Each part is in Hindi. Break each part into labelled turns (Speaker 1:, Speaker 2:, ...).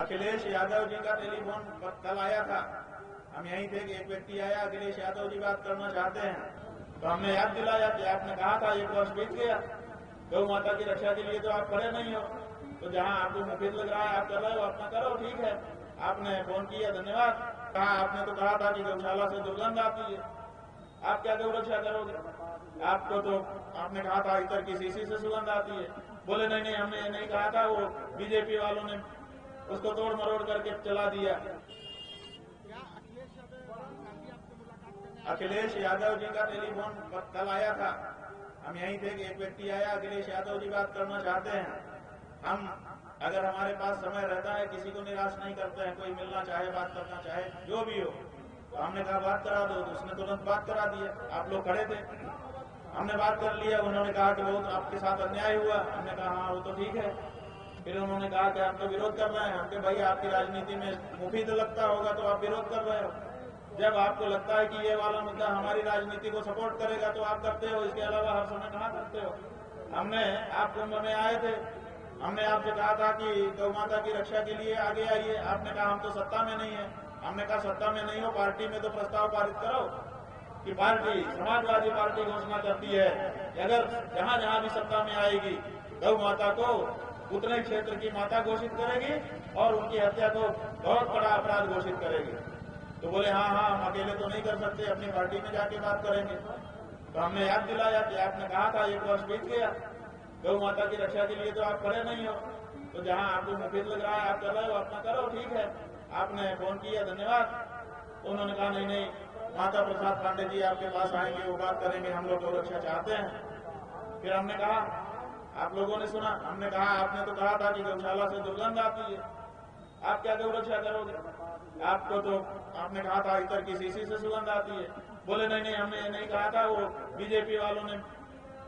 Speaker 1: अखिलेश यादव जी का टेलीफोन कल आया था। हम यहीं थे कि एक व्यक्ति आया, अखिलेश यादव जी बात करना चाहते हैं, तो हमने याद दिलाया कि आपने कहा था 1 वर्ष बीत गया, गौ माता की रक्षा के लिए तो आप खड़े नहीं हो, तो जहां आपको मुफीद लग रहा है आप कर रहे हो, अपना करो, ठीक है। आपने फोन किया, धन्यवाद। कहा आपने तो कहा था कि गौशाला से दुर्गंध आती है, आप क्या गौ रक्षा करोगे? आपको तो आपने कहा था इतर की शीशी से सुगंध आती है। बोले नहीं नहीं, हमने ये नहीं कहा था, वो बीजेपी वालों ने उसको तोड़ मरोड़ करके चला दिया। अखिलेश यादव जी का टेलीफोन कल आया था। हम यहीं थे कि एक व्यक्ति आया, अखिलेश यादव जी बात करना चाहते हैं। हम अगर हमारे पास समय रहता है, किसी को निराश नहीं करते हैं, कोई मिलना चाहे, बात करना चाहे, जो भी हो, तो हमने कहा बात करा दो, तो उसने तुरंत बात करा दिया। आप लोग खड़े थे, हमने बात कर लिया। उन्होंने कहा कि बहुत आपके साथ अन्याय हुआ। हमने कहा हाँ वो तो ठीक है। फिर उन्होंने कहा कि आप तो विरोध कर रहे हैं। हमने भाई आपकी राजनीति में मुफीद लगता होगा तो आप विरोध कर रहे हो, जब आपको लगता है कि ये वाला मुद्दा हमारी राजनीति को सपोर्ट करेगा तो आप करते हो, इसके अलावा हर समय कहाँ करते हो। हमने आप कुंभ में आए थे, हमने आपसे कहा था कि गौ माता की रक्षा के लिए आगे आइए। आपने कहा हम तो सत्ता में नहीं है। हमने कहा सत्ता में नहीं हो, पार्टी में तो प्रस्ताव पारित करो कि पार्टी समाजवादी पार्टी घोषणा करती है कि अगर जहां जहां भी सत्ता में आएगी गौ माता को उतने क्षेत्र की माता घोषित करेगी और उनकी हत्या को बहुत बड़ा अपराध घोषित करेगी। तो बोले हाँ हाँ, हम अकेले तो नहीं कर सकते, अपनी पार्टी में जाके बात करेंगे। तो हमने याद दिलाया कि आपने कहा था 1 वर्ष बीत गया, गौ माता की रक्षा के लिए तो आप खड़े नहीं हो, तो जहां आपको मुफीद लग रहा है आप कर रहे हो, अपना करो, ठीक है। आपने फोन किया, धन्यवाद। उन्होंने कहा नहीं नहीं, माता प्रसाद पांडे जी आपके पास आएंगे, वो बात करेंगे, हम लोग गौ रक्षा चाहते हैं। फिर हमने कहा, आप लोगों ने सुना, हमने कहा आपने तो कहा था कि गौशाला से दुर्गंध आती है, आप क्या गौ रक्षा करोगे? आपको तो आपने कहा था इतर की शीशी से सुगंध आती है। बोले नहीं नहीं, हमने ये नहीं कहा था, वो बीजेपी वालों ने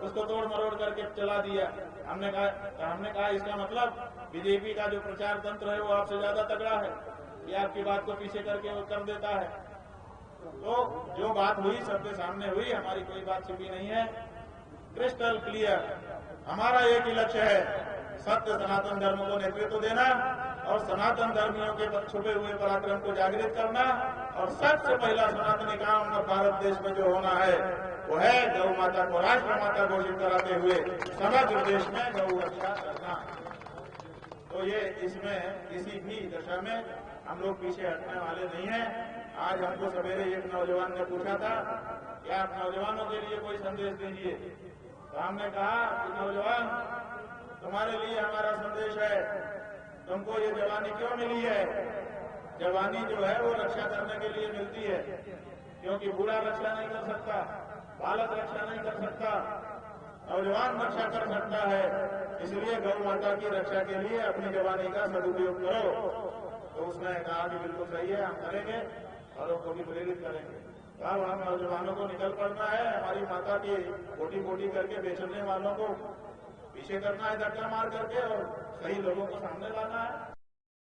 Speaker 1: उसको तोड़ मरोड़ करके चला दिया। हमने कहा इसका मतलब बीजेपी का जो प्रचार तंत्र है वो आपसे ज्यादा तगड़ा है, ये आपकी बात को पीछे करके वो कर देता है। तो जो बात हुई सबके सामने हुई, हमारी कोई बात छिपी नहीं है, क्रिस्टल क्लियर। हमारा एक ही लक्ष्य है, सत्य सनातन धर्म को नेतृत्व देना और सनातन धर्मियों के छुपे हुए पराक्रम को जागृत करना, और सबसे पहला सनातनी काम भारत देश में जो होना है वो है गौ माता को राष्ट्र माता घोषित कराते हुए समग्र देश में गौ रक्षा करना। तो ये इसमें किसी भी दशा में हम लोग पीछे हटने वाले नहीं हैं। आज हमको सवेरे एक नौजवान ने पूछा था कि आप नौजवानों के लिए कोई संदेश दीजिए, तो हमने कहा कि नौजवान, तुम्हारे लिए हमारा संदेश है, तुमको ये जवानी क्यों मिली है? जवानी जो है वो रक्षा करने के लिए मिलती है, क्योंकि बूढ़ा रक्षा नहीं कर सकता, बालक रक्षा नहीं कर सकता, नौजवान रक्षा कर सकता है। इसलिए गौ माता की रक्षा के लिए अपनी जवानी का सदुपयोग करो। तो उसने कहा कि बिल्कुल सही है, हम करेंगे और उनको भी प्रेरित करेंगे। अब हम नौजवानों को निकल पड़ना है, हमारी माता की कोटी कोटी करके बेचने वालों को पीछे करना है धक्का मार करके, और सही लोगों को सामने लाना है।